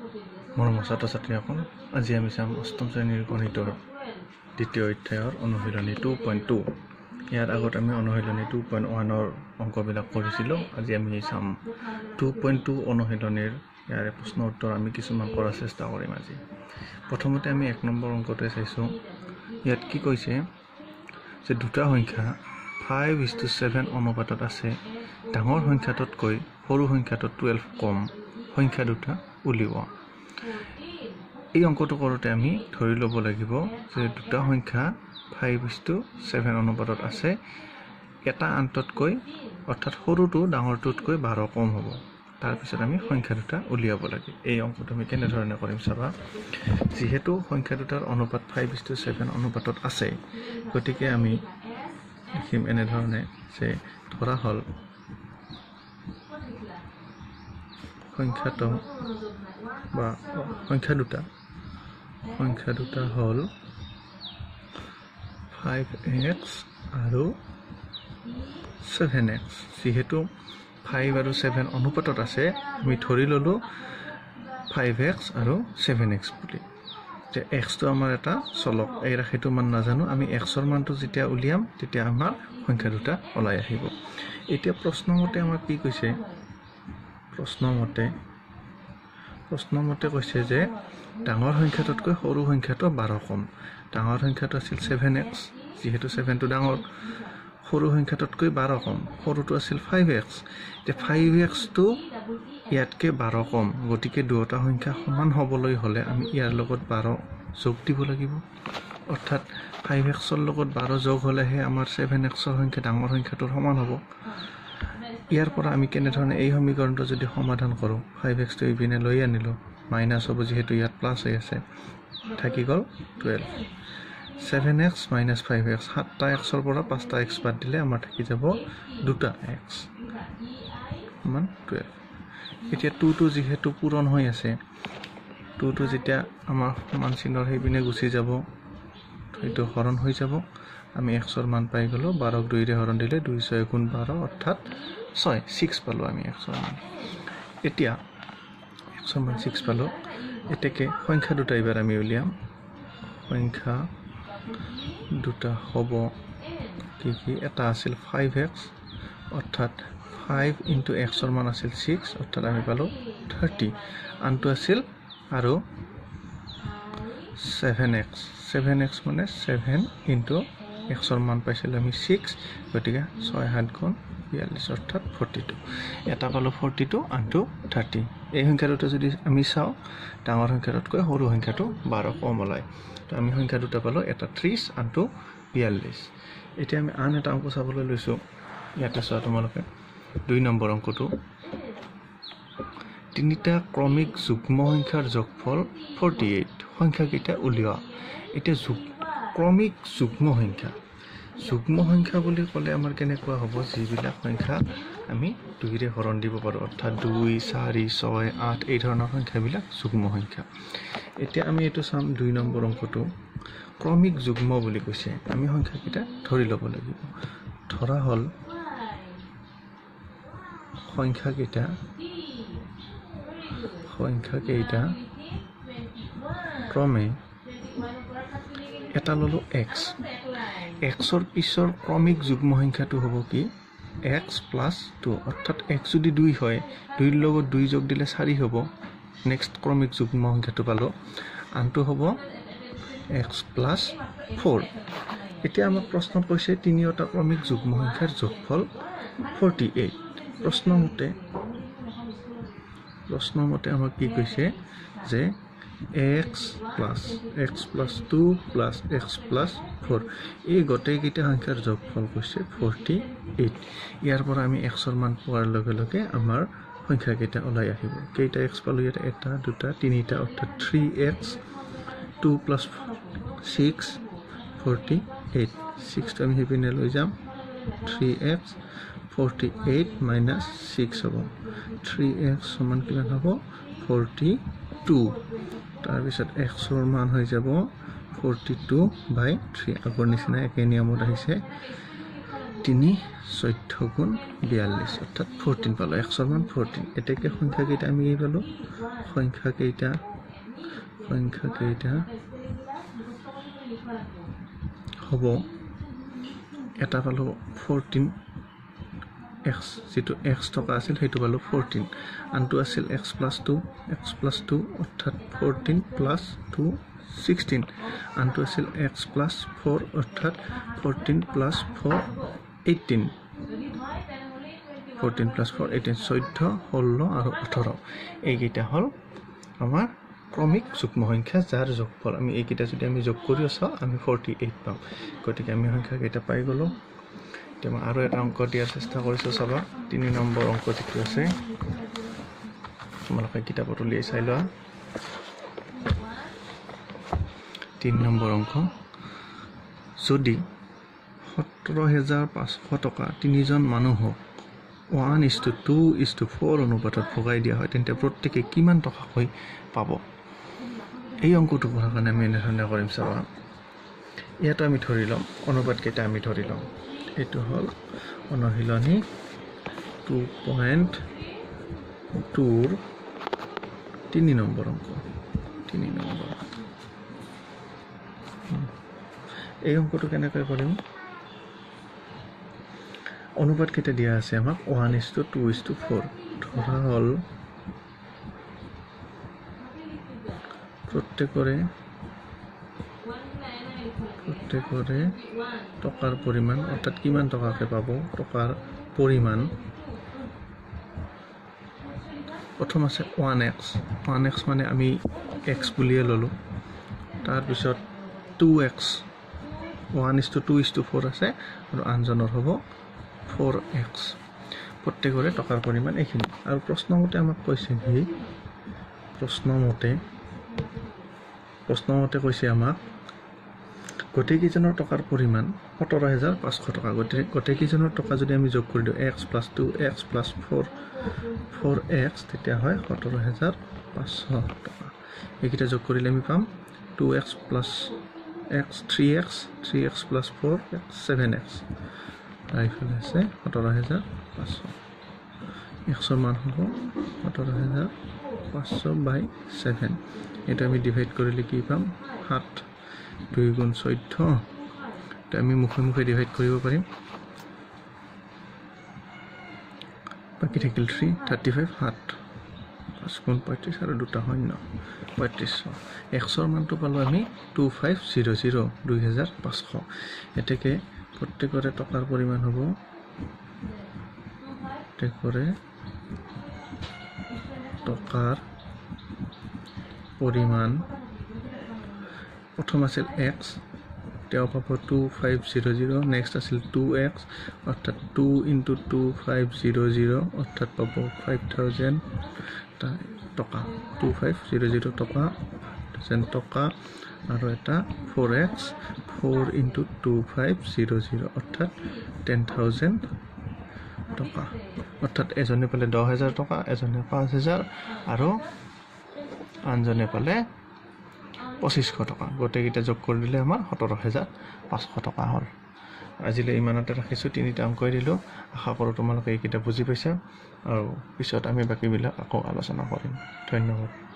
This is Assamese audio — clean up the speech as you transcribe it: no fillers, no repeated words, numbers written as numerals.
মৰমৰ ছাত্ৰ-ছাত্ৰীসকল, আজি আমি চাম অষ্টম শ্ৰেণীৰ গণিতৰ দ্বিতীয় অধ্যায়ৰ অনুশীলনী 2.2। ইয়াৰ আগত আমি অনুশীলনী 2.1ৰ অংকবিলাক কৰিছিলোঁ। আজি আমি চাম 2.2 অনুশীলনীৰ ইয়াৰে প্ৰশ্ন উত্তৰ আমি কিছুমান কৰাৰ চেষ্টা কৰিম আজি। প্ৰথমতে আমি 1 নম্বৰ অংকটোৱে চাইছোঁ। ইয়াত কি কৈছে যে দুটা সংখ্যা 5:7 অনুপাতত আছে। ডাঙৰ সংখ্যাটোতকৈ সৰু সংখ্যাটোত 12 কম সংখ্যা দুটা উলিওৱা। এই অংকটো কৰোঁতে আমি ধৰি ল'ব লাগিব যে দুটা সংখ্যা 5:7 অনুপাতত আছে। এটা আনটোতকৈ অৰ্থাৎ সৰুটো ডাঙৰটোতকৈ 12 কম হ'ব। তাৰপিছত আমি সংখ্যা দুটা উলিয়াব লাগে। এই অংকটো আমি কেনেধৰণে কৰিম চাবা। যিহেতু সংখ্যা দুটাৰ অনুপাত 5:7 অনুপাতত আছে, গতিকে আমি লিখিম এনেধৰণে যে ধৰা হ'ল সংখ্যাটো বা সংখ্যা দুটা হ'ল 5x আৰু 7x। যিহেতু 5 আৰু 7 অনুপাতত আছে, আমি ধৰি ল'লোঁ 5x আৰু 7x বুলি। যে xটো আমাৰ এটা চলক, এই ৰাশিটো মান নাজানো। আমি xৰ মানটো যেতিয়া উলিয়াম তেতিয়া আমাৰ সংখ্যা দুটা ওলাই আহিব। এতিয়া প্ৰশ্নমতে আমাৰ কি কৈছে? প্ৰশ্নমতে কৈছে যে ডাঙৰ সংখ্যাটোতকৈ সৰু সংখ্যাটো 12 কম। ডাঙৰ সংখ্যাটো আছিল 7x, যিহেতু 7টো ডাঙৰ। সৰু সংখ্যাটোতকৈ 12 কম, সৰুটো আছিল 5x। এতিয়া 5xটো ইয়াতকৈ 12 কম, গতিকে দুয়োটা সংখ্যা সমান হ'বলৈ হ'লে আমি ইয়াৰ লগত 12 যোগ দিব লাগিব। অৰ্থাৎ 5xৰ লগত 12 যোগ হ'লেহে আমাৰ 7xৰ সংখ্যা ডাঙৰ সংখ্যাটোৰ সমান হ'ব। ইয়াৰ পৰা আমি কেনেধৰণে এই সমীকৰণটো যদি সমাধান কৰোঁ, 5xটো ইপিনে লৈ আনিলোঁ, মাইনাছ হ'ব যিহেতু ইয়াত প্লাছ হৈ আছে, থাকি গ'ল 12। 7x মাইনাছ 5x, 7টা xৰ পৰা 5টা x বাদ দিলে আমাৰ থাকি যাব 2টা x সমান 12। এতিয়া 2টো যিহেতু পূৰণ হৈ আছে, 2টো যেতিয়া আমাৰ সমান চিহ্নৰ সেইপিনে গুচি যাব, সেইটো হৰণ হৈ যাব। আমি xৰ মান পাই গ'লোঁ। 12ক 2ৰে হৰণ দিলে 2 6 গুণ 12 অৰ্থাৎ 6 পালোঁ আমি xৰ মান। এতিয়া xৰ মান 6 পালোঁ। এতেকে সংখ্যা দুটা এইবাৰ আমি উলিয়াম। সংখ্যা দুটা হ'ব কি? এটা আছিল 5x, অৰ্থাৎ 5 ইনটু xৰ মান আছিল 6, অৰ্থাৎ আমি পালোঁ 30। আনটো আছিল আৰু 7x মানে 7 ইনটু xৰ মান পাইছিলোঁ আমি 6, গতিকে 6 7 গুণ 42 অৰ্থাৎ 42। এটা পালোঁ 42, আনটো 30। এই সংখ্যা দুটা যদি আমি চাওঁ, ডাঙৰ সংখ্যাটোতকৈ সৰু সংখ্যাটো 12 কম ওলায়। তো আমি সংখ্যা দুটা পালোঁ, এটা 30, আনটো 42। এতিয়া আমি আন এটা অংক চাবলৈ লৈছোঁ। ইয়াতে চোৱা তোমালোকে 2 নম্বৰ অংকটো। তিনিটা ক্ৰমিক যুগ্ম সংখ্যাৰ যোগফল 48। সংখ্যাকেইটা উলিওৱা। এতিয়া ক্ৰমিক যুগ্ম সংখ্যা বুলি ক'লে আমাৰ কেনেকুৱা হ'ব? যিবিলাক সংখ্যা আমি 2ৰে হৰণ দিব পাৰোঁ, অৰ্থাৎ 2 4 6 8 এই ধৰণৰ সংখ্যাবিলাক যুগ্ম সংখ্যা। এতিয়া আমি এইটো চাম 2 নম্বৰ অংকটো। ক্ৰমিক যুগ্ম বুলি কৈছে, আমি সংখ্যাকেইটা ধৰি ল'ব লাগিব। ধৰা হ'ল সংখ্যাকেইটা ক্ৰমে এটা ল'লোঁ x। xৰ পিছৰ ক্ৰমিক যুগ্ম সংখ্যাটো হ'ব কি? x প্লাছ 2, অৰ্থাৎ x যদি 2 হয়, 2ৰ লগত 2 যোগ দিলে 4 হ'ব। নেক্সট ক্ৰমিক যুগ্ম সংখ্যাটো পালোঁ। আনটো হ'ব x প্লাছ 4। এতিয়া আমাক প্ৰশ্নত কৈছে তিনিওটা ক্ৰমিক যুগ্ম সংখ্যাৰ যোগফল 48। প্ৰশ্নমতে আমাক কি কৈছে যে x plus 2 plus x plus 4 এই গোটেইকেইটা সংখ্যাৰ যোগফল কৈছে 48। ইয়াৰ পৰা আমি xৰ মান পোৱাৰ লগে লগে আমাৰ সংখ্যাকেইটা ওলাই আহিব। কেইটা x পালোঁ ইয়াত? 1 2 3টা, অৰ্থাৎ 3x 2 প্লাছ 6 48। 6টো আমি সেইপিনে লৈ যাম, 3x 48 মাইনাছ 6 হ'ব। 3x সমান কিমান হ'ব? 42। তাৰপিছত xৰ মান হৈ যাব 42/3। আগৰ নিচিনা একে নিয়মত আহিছে। 3 14 গুণ 42 অর্থাৎ 14 পালো 100 মান 14 এটাকে সংখ্যা কেইটা আমি কি পালো সংখ্যা কেইটা হব এটা পালো 14 x যেটো x টকা আছিল হেতু পালো 14 আনটো আছিল x plus 2 অর্থাৎ 14 plus 2 16 আনটো আছিল x plus 4 অর্থাৎ 14 plus 4 18 14 plus 4 18 14 16 আৰু 18 এইকেইটা হল আমাৰ ক্ৰমিক যুগ্ম সংখ্যা যাৰ যোগফল আমি এইকেইটা যদি আমি যোগ কৰি আছো আমি 48 পাম গতিকে আমি সংখ্যা কেইটা পাই গলো তেম আৰু এটা অংক দিয়াৰ চেষ্টা কৰিছো চাবা 3 নম্বৰ অংক যেটো আছে তোমালোকে কিতাপত উলিয়াই চাই লোৱা 3 নম্বৰ অংক যদি 17500 টকা তিনিজন মানুহক 1:2:4 অনুপাতত ভগাই দিয়া হয় তেন্তে প্ৰত্যেকে কিমান টকা হৈ পাব এই অংকটো কৰাৰ কাৰণে আমি এনেধৰণে কৰিম চাবা ইয়াতো আমি ধৰি লম অনুপাত কেইটা আমি ধৰি লম এটো হল অনুশীলনী 2.2 3 নম্বৰ অংক 3 নম্বৰ এই অংকটো কেনেকৈ কৰিম অনুপাত কেইটা দিয়া আছে আমাক 1:2:4 ধৰা হল প্ৰত্যেকৰে টকাৰ পৰিমাণ অৰ্থাৎ কিমান টকাকে পাব টকাৰ পৰিমাণ প্ৰথম আছে 1x মানে আমি x বুলিয়ে ললো তাৰ পিছত 2x 1:2:4 আছে আৰু আনজনৰ হ'ব 4x প্ৰত্যেকৰে টকাৰ পৰিমাণ এইখিনি আৰু প্ৰশ্নমতে আমাক কৈছে কি প্ৰশ্নমতে কৈছে আমাক গোটেইকেইজনৰ টকাৰ পৰিমাণ 17500 টকা গোটেইকেইজনৰ টকা যদি আমি যোগ কৰি দিওঁ x plus 2x plus 4x তেতিয়া হয় 17500 টকা এইকেইটা যোগ কৰিলে আমি পাম 2x plus x 3x plus 4x 7x আইফালে আছে 17500 100 মান হ'ব 17500/7 এটা আমি ডিভাইড কৰিলে কি পাম 7 2 গুণ 14 এটা আমি মুখে ডিভাইড কৰিব পাৰিম বাকি থাকিল 3 35 7 5 গুণ 35 আৰু দুটা শূন্য 3500 100 মানটো পালো আমি 2500 2500 এতেকে প্ৰত্যেকৰে টকাৰ পৰিমাণ হ'ব প্ৰত্যেকৰে টকাৰ পৰিমাণ প্ৰথম আছিল x তেও পাব 2500 নেক্সট আছিল 2x অৰ্থাৎ 2 * 2500 অৰ্থাৎ পাব 5000 টকা 2500 টকা টকা আৰু এটা 4x 4 * 2500 অৰ্থাৎ 10000 টকা অৰ্থাৎ এজনে পালে 10000 টাকা এজনে 5000 আৰু আনজনে পালে 2500 টাকা গোটেইটা যোগ কৰি দিলে আমাৰ 17500 টাকা হ'ল আজিলৈ ইমানতে ৰাখিছো তিনিটা অংক দিলো আশা কৰো তোমালোকে এইকেইটা বুজি পাইছা আৰু পিছত আমি বাকিবিলাক আকৌ আলোচনা কৰিম ধন্যবাদ